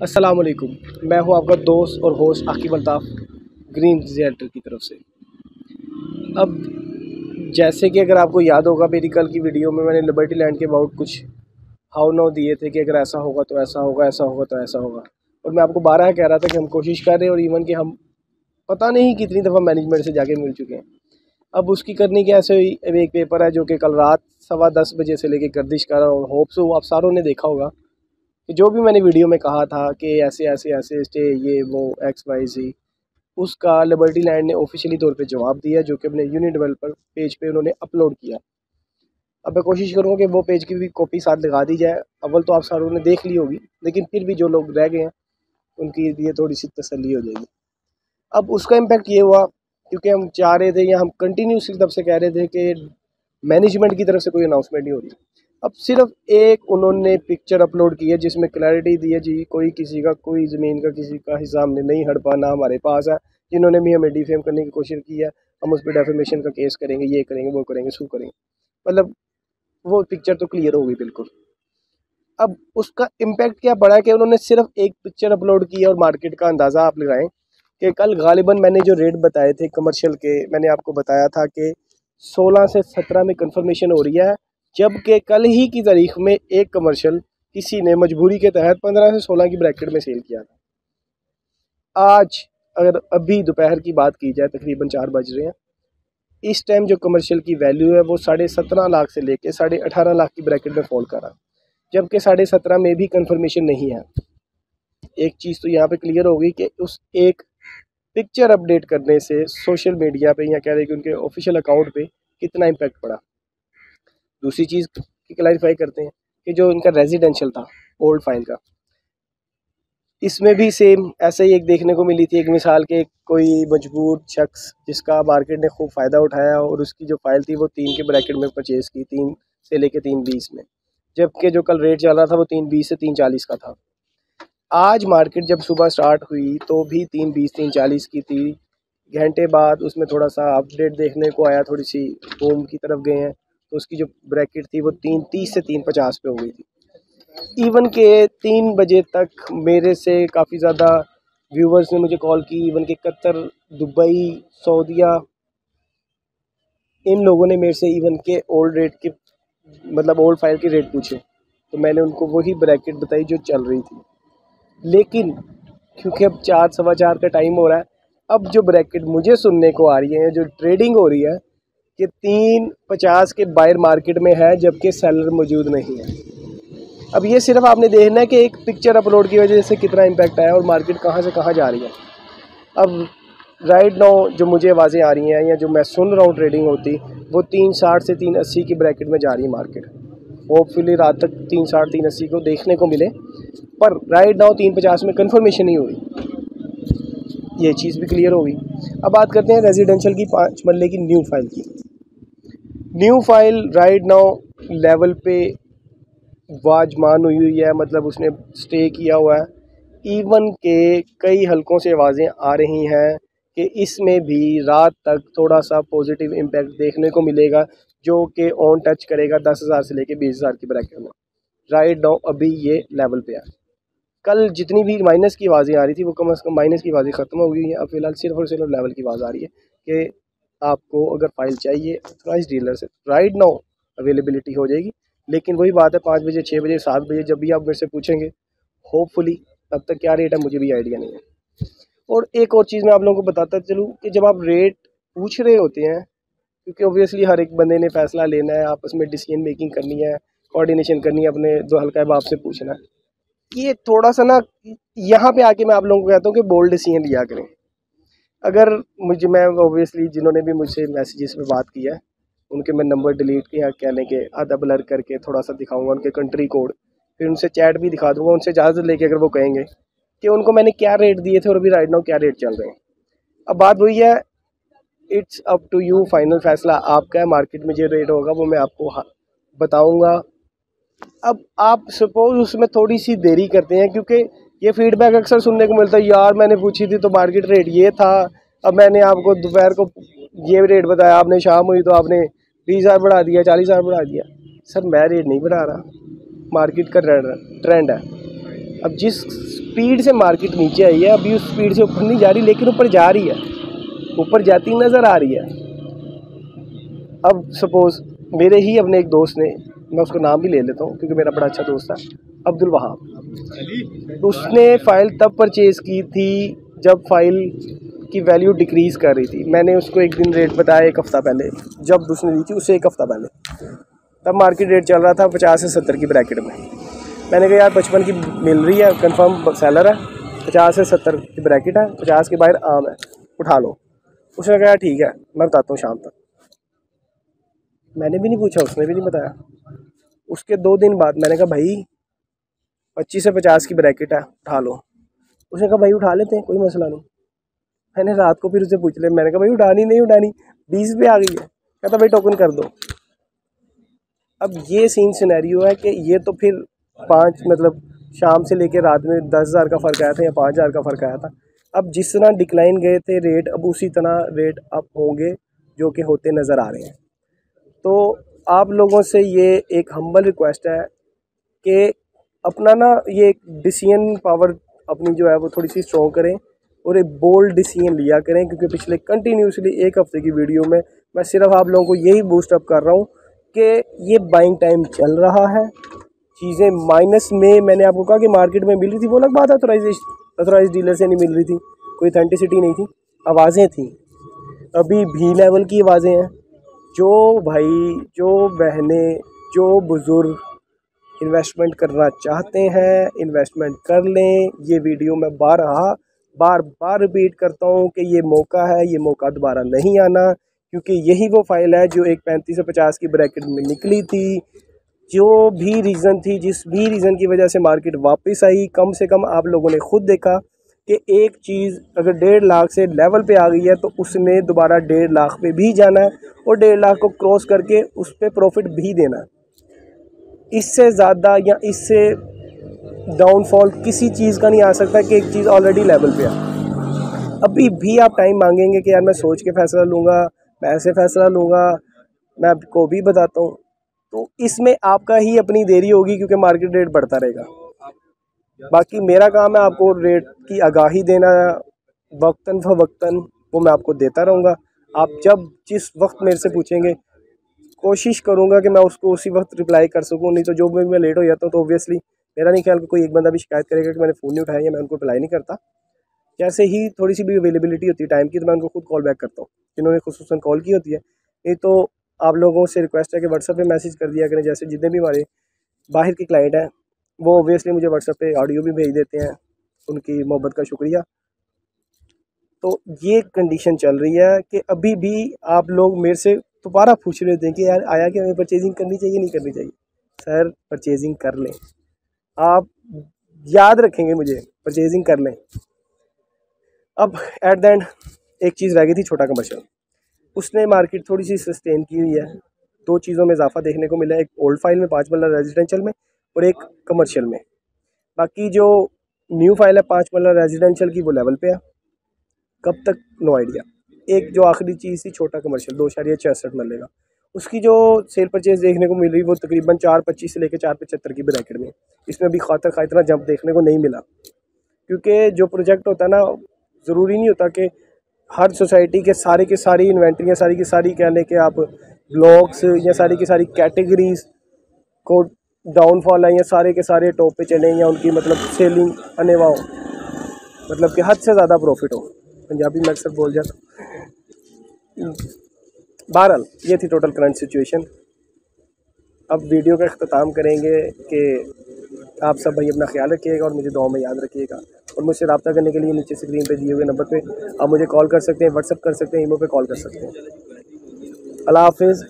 अस्सलाम वालेकुम। मैं हूं आपका दोस्त और host Aqib Altaf green realtor की तरफ से। अब जैसे कि अगर आपको याद होगा, मेरी कल की वीडियो में मैंने लिबर्टी लैंड के अबाउट कुछ हाउ नाउ दिए थे कि अगर ऐसा होगा तो ऐसा होगा, ऐसा होगा तो ऐसा होगा। और मैं आपको 12 कह रहा था कि हम कोशिश कर रहे हैं, और इवन कि हम पता नहीं कितनी दफ़ा मैनेजमेंट से जाके मिल चुके हैं। अब उसकी करनी कैसे हुई? अब एक पेपर है जो कि कल रात 10:15 बजे से लेके गर्दिश कर रहा हूँ, और होप सो आप सारों ने देखा होगा कि जो भी मैंने वीडियो में कहा था कि ऐसे ऐसे ऐसे स्टे ये वो XYZ, उसका लिबर्टी लैंड ने ऑफिशियली तौर पे जवाब दिया, जो कि अपने यूनिट डेवलपर पेज पे उन्होंने अपलोड किया। अब मैं कोशिश करूँगा कि वो पेज की भी कॉपी साथ लगा दी जाए। अव्वल तो आप सारों ने देख ली होगी, लेकिन फिर भी जो लोग रह गए हैं उनकी लिए थोड़ी सी तसल्ली हो जाएगी। अब उसका इम्पैक्ट ये हुआ, क्योंकि हम चाह रहे थे या हम कंटिन्यूसली तब से कह रहे थे कि मैनेजमेंट की तरफ से कोई अनाउंसमेंट नहीं हो रही। अब सिर्फ एक उन्होंने पिक्चर अपलोड की है जिसमें क्लैरिटी दी है जी कोई किसी का कोई ज़मीन का किसी का हिस्सा हमने नहीं हड़पा, ना हमारे पास है। जिन्होंने भी हमें डिफेम करने की कोशिश की है, हम उस पर डेफेमेशन का केस करेंगे, ये करेंगे, वो करेंगे, सू करेंगे। मतलब वो पिक्चर तो क्लियर हो गई बिल्कुल। अब उसका इम्पैक्ट क्या पड़ा कि उन्होंने सिर्फ एक पिक्चर अपलोड की है, और मार्केट का अंदाज़ा आप लगाएं कि कल गालिबन मैंने जो रेट बताए थे कमर्शियल के, मैंने आपको बताया था कि 16 से 17 में कंफर्मेशन हो रही है, जबकि कल ही की तारीख में एक कमर्शियल किसी ने मजबूरी के तहत 15 से 16 की ब्रैकेट में सेल किया था। आज अगर अभी दोपहर की बात की जाए, तकरीबन 4 बज रहे हैं, इस टाइम जो कमर्शियल की वैल्यू है वो 17.5 लाख से लेके 18.5 लाख की ब्रैकेट में फॉल कर रहा, जबकि 17.5 में भी कंफर्मेशन नहीं है। एक चीज़ तो यहाँ पे क्लियर हो गई कि उस एक पिक्चर अपडेट करने से सोशल मीडिया पे या कह रहे कि उनके ऑफिशियल अकाउंट पे कितना इम्पैक्ट पड़ा। दूसरी चीज़ की क्लैरिफाई करते हैं कि जो इनका रेजिडेंशियल था ओल्ड फाइल का, इसमें भी सेम ऐसे ही एक देखने को मिली थी एक मिसाल के, कोई मजबूर शख्स जिसका मार्केट ने खूब फ़ायदा उठाया और उसकी जो फाइल थी वो 3 के ब्रैकेट में परचेज़ की, 3 से लेके 3.20 में, जबकि जो कल रेट चल रहा था वो 3.20 से 3.40 का था। आज मार्केट जब सुबह स्टार्ट हुई तो भी 3.20 3.40 की थी। घंटे बाद उसमें थोड़ा सा अपडेट देखने को आया, थोड़ी सी होम की तरफ गए हैं तो उसकी जो ब्रैकेट थी वो 3.30 से 3.50 पे हो गई थी। इवन के 3 बजे तक मेरे से काफ़ी ज़्यादा व्यूवर्स ने मुझे कॉल की, इवन के कतर, दुबई, सऊदीया, इन लोगों ने मेरे से इवन के ओल्ड रेट के मतलब ओल्ड फाइल के रेट पूछे, तो मैंने उनको वही ब्रैकेट बताई जो चल रही थी। लेकिन क्योंकि अब 4 सवा 4 का टाइम हो रहा है, अब जो ब्रैकेट मुझे सुनने को आ रही है, जो ट्रेडिंग हो रही है कि 3.50 के बायर मार्केट में है, जबकि सेलर मौजूद नहीं है। अब ये सिर्फ आपने देखना है कि एक पिक्चर अपलोड की वजह से कितना इम्पैक्ट आया और मार्केट कहाँ से कहाँ जा रही है। अब राइट नाउ जो मुझे आवाज़ें आ रही हैं या जो मैं सुन रहा हूँ ट्रेडिंग होती, वो 3.60 से 3.80 की ब्रैकेट में जा रही है मार्केट। होपफुली रात तक 3.60 3.80 को देखने को मिले, पर राइट नाउ 3.50 में कंफर्मेशन नहीं हुई। ये चीज़ भी क्लियर होगी। अब बात करते हैं रेजिडेंशियल की 5 मरले की न्यू फाइल की। New file write now level पे वाजमान हुई है, मतलब उसने स्टे किया हुआ है। इवन के कई हलकों से आवाज़ें आ रही हैं कि इसमें भी रात तक थोड़ा सा पॉजिटिव इम्पैक्ट देखने को मिलेगा, जो कि ऑन टच करेगा 10,000 से लेके 20,000 की ब्रैकेट में। राइट नाउ अभी ये लेवल पे है। कल जितनी भी माइनस की आवाज़ें आ रही थी वो कम से कम माइनस की आवाज़ें ख़त्म हो गई हैं। अब फिलहाल सिर्फ और सिर्फ लेवल की आवाज़ आ रही है कि आपको अगर फाइल चाहिए ऑथराइज्ड डीलर से राइट नाउ अवेलेबिलिटी हो जाएगी। लेकिन वही बात है, 5 बजे 6 बजे 7 बजे जब भी आप मेरे से पूछेंगे, होपफुली तब तक क्या रेट है मुझे भी आइडिया नहीं है। और एक और चीज़ मैं आप लोगों को बताता चलूँ कि जब आप रेट पूछ रहे होते हैं, क्योंकि ऑब्वियसली हर एक बंदे ने फ़ैसला लेना है, आपस में डिसीजन मेकिंग करनी है, कोऑर्डिनेशन करनी है, अपने दो हल्का बाप से पूछना है, ये थोड़ा सा ना यहाँ पे आके मैं आप लोगों को कहता हूँ कि बोल्ड डिसीजन लिया करें। अगर मैं ऑब्वियसली जिन्होंने भी मुझसे मैसेजेस पे बात की है उनके मैं नंबर डिलीट किया, कहने के आधा ब्लर करके थोड़ा सा दिखाऊंगा उनके कंट्री कोड, फिर उनसे चैट भी दिखा दूंगा, उनसे इजाज़त लेके अगर वो कहेंगे कि उनको मैंने क्या रेट दिए थे और अभी राइट नाउ क्या रेट चल रहे हैं। अब बात वही है, it's up to you, final फैसला आपका है। मार्केट में जो रेट होगा वो मैं आपको बताऊँगा। अब आप सपोज उसमें थोड़ी सी देरी करते हैं, क्योंकि ये फीडबैक अक्सर सुनने को मिलता है, यार मैंने पूछी थी तो मार्केट रेट ये था, अब मैंने आपको दोपहर को ये रेट बताया, आपने शाम हुई तो आपने 20,000 बढ़ा दिया, 40,000 बढ़ा दिया। सर मैं रेट नहीं बढ़ा रहा, मार्केट का ट्रेंड है। अब जिस स्पीड से मार्केट नीचे आई है अभी उस स्पीड से ऊपर नहीं जा रही, लेकिन ऊपर जा रही है, ऊपर जाती नज़र आ रही है। अब सपोज़ मेरे ही अपने एक दोस्त ने, मैं उसका नाम भी ले लेता हूँ क्योंकि मेरा बड़ा अच्छा दोस्त था, अब्दुल वहाब। उसने फ़ाइल तब परचेज़ की थी जब फ़ाइल की वैल्यू डिक्रीज़ कर रही थी। मैंने उसको एक दिन रेट बताया, एक हफ़्ता पहले, जब उसने दी थी उससे एक हफ़्ता पहले, तब मार्केट रेट चल रहा था 50 से 70 की ब्रैकेट में। मैंने कहा यार 55 की मिल रही है, कंफर्म सेलर है, 50 से 70 की ब्रैकेट है, 50 के बाहर आम है, उठा लो। उसने कहा ठीक है मैं बताता हूँ शाम तक। मैंने भी नहीं पूछा, उसने भी नहीं बताया। उसके 2 दिन बाद मैंने कहा भाई 25 से 50 की ब्रैकेट है, उठा लो। उसने कहा भाई उठा लेते हैं, कोई मसला नहीं। मैंने रात को फिर उसे पूछ लिया, मैंने कहा भाई उठानी नहीं उठानी, 20 पे आ गई है। कहता भाई टोकन कर दो। अब ये सीन सिनेरियो है कि ये तो फिर 5 मतलब शाम से लेके रात में 10,000 का फ़र्क आया था या 5,000 का फ़र्क आया था। अब जिस तरह डिक्लाइन गए थे रेट, अब उसी तरह रेट अप होंगे जो कि होते नज़र आ रहे हैं। तो आप लोगों से ये एक हम्बल रिक्वेस्ट है कि अपना ना ये डिसीजन पावर अपनी जो है वो थोड़ी सी स्ट्रॉन्ग करें और एक बोल्ड डिसीजन लिया करें, क्योंकि पिछले कंटिन्यूसली 1 हफ़्ते की वीडियो में मैं सिर्फ आप लोगों को यही बूस्ट अप कर रहा हूँ कि ये बाइंग टाइम चल रहा है, चीज़ें माइनस में। मैंने आपको कहा कि मार्केट में मिल रही थी, वो अलग बात है, अथोराइज डीलर से नहीं मिल रही थी, कोई ऑथेंटिसिटी नहीं थी, आवाज़ें थी, अभी भी लेवल की आवाज़ें हैं। जो भाई, जो बहनें, जो बुज़ुर्ग इन्वेस्टमेंट करना चाहते हैं इन्वेस्टमेंट कर लें। ये वीडियो मैं बार बार रिपीट करता हूँ कि ये मौका है, ये मौका दोबारा नहीं आना, क्योंकि यही वो फाइल है जो एक 35 से 50 की ब्रैकेट में निकली थी। जो भी रीज़न थी, जिस भी रीज़न की वजह से मार्केट वापस आई, कम से कम आप लोगों ने खुद देखा कि एक चीज़ अगर 1.5 लाख से लेवल पे आ गई है तो उसने दोबारा 1.5 लाख पे भी जाना है और 1.5 लाख को क्रॉस करके उस पर प्रॉफिट भी देना है। इससे ज़्यादा या इससे डाउनफॉल किसी चीज़ का नहीं आ सकता कि एक चीज़ ऑलरेडी लेवल पे है। अभी भी आप टाइम मांगेंगे कि यार मैं सोच के फ़ैसला लूँगा, मैं ऐसे फ़ैसला लूँगा, मैं आपको भी बताता हूँ, तो इसमें आपका ही अपनी देरी होगी क्योंकि मार्केट रेट बढ़ता रहेगा। बाकी मेरा काम है आपको रेट की आगाही देना, वक्तन फ़वक्तन वो मैं आपको देता रहूँगा। आप जब जिस वक्त मेरे से पूछेंगे कोशिश करूँगा कि मैं उसको उसी वक्त रिप्लाई कर सकूँ, नहीं तो जो भी मैं लेट हो जाता हूँ तो ऑब्वियसली मेरा नहीं ख्याल कि कोई एक बंदा भी शिकायत करेगा कि मैंने फ़ोन नहीं उठाया या मैं उनको रिप्लाई नहीं करता। जैसे ही थोड़ी सी भी अवेलेबिलिटी होती है टाइम की तो मैं उनको खुद कॉल बैक करता हूँ, जिन्होंने खुसूसन कॉल की होती है। नहीं तो आप लोगों से रिक्वेस्ट है कि व्हाट्सएप पे मैसेज कर दिया करें। जैसे जितने भी हमारे बाहर के क्लाइंट हैं वो ऑब्वियसली मुझे व्हाट्सएप पे ऑडियो भी भेज देते हैं, उनकी मोहब्बत का शुक्रिया। तो ये कंडीशन चल रही है कि अभी भी आप लोग मेरे से दोबारा पूछ रहे थे कि यार आया कि हमें परचेजिंग करनी चाहिए नहीं करनी चाहिए। सर परचेजिंग कर लें, आप याद रखेंगे मुझे, परचेजिंग कर लें। अब एट द एंड एक चीज़ रह गई थी, छोटा कमर्शियल, उसने मार्केट थोड़ी सी सस्टेन की हुई है। 2 चीज़ों में इजाफा देखने को मिला है, एक ओल्ड फाइल में 5 मरला रेजिडेंशियल में और एक कमर्शियल में। बाकी जो न्यू फाइल है 5 मरला रेजिडेंशियल की वो लेवल पे है, कब तक नो आइडिया। एक जो आखिरी चीज़ थी छोटा कमर्शियल 2.66 मरले का, उसकी जो सेल परचेज देखने को मिल रही वो तकरीबन 4.25 से लेकर 4.75 की ब्रैकेट में। इसमें भी खातर खा इतना जंप देखने को नहीं मिला, क्योंकि जो प्रोजेक्ट होता है ना, ज़रूरी नहीं होता कि हर सोसाइटी के सारी इन्वेंट्री या सारी की सारी कह लें कि आप ब्लॉक्स या सारी की सारी कैटेगरीज को डाउनफॉल है या सारे के सारे टॉप पे चलें या उनकी मतलब सेलिंग अनेवा हो, मतलब कि हद से ज़्यादा प्रॉफिट हो। पंजाबी में अक्सर बोल जाता। बहरहाल ये थी टोटल करंट सिचुएशन। अब वीडियो का अख्ताम करेंगे कि आप सब भाई अपना ख्याल रखिएगा और मुझे दुआ में याद रखिएगा। और मुझसे रब्ता करने के लिए नीचे स्क्रीन पे दिए हुए नंबर पे आप मुझे कॉल कर सकते हैं, व्हाट्सअप कर सकते हैं, ईमेल पे कॉल कर सकते हैं। अल्लाह हाफिज़।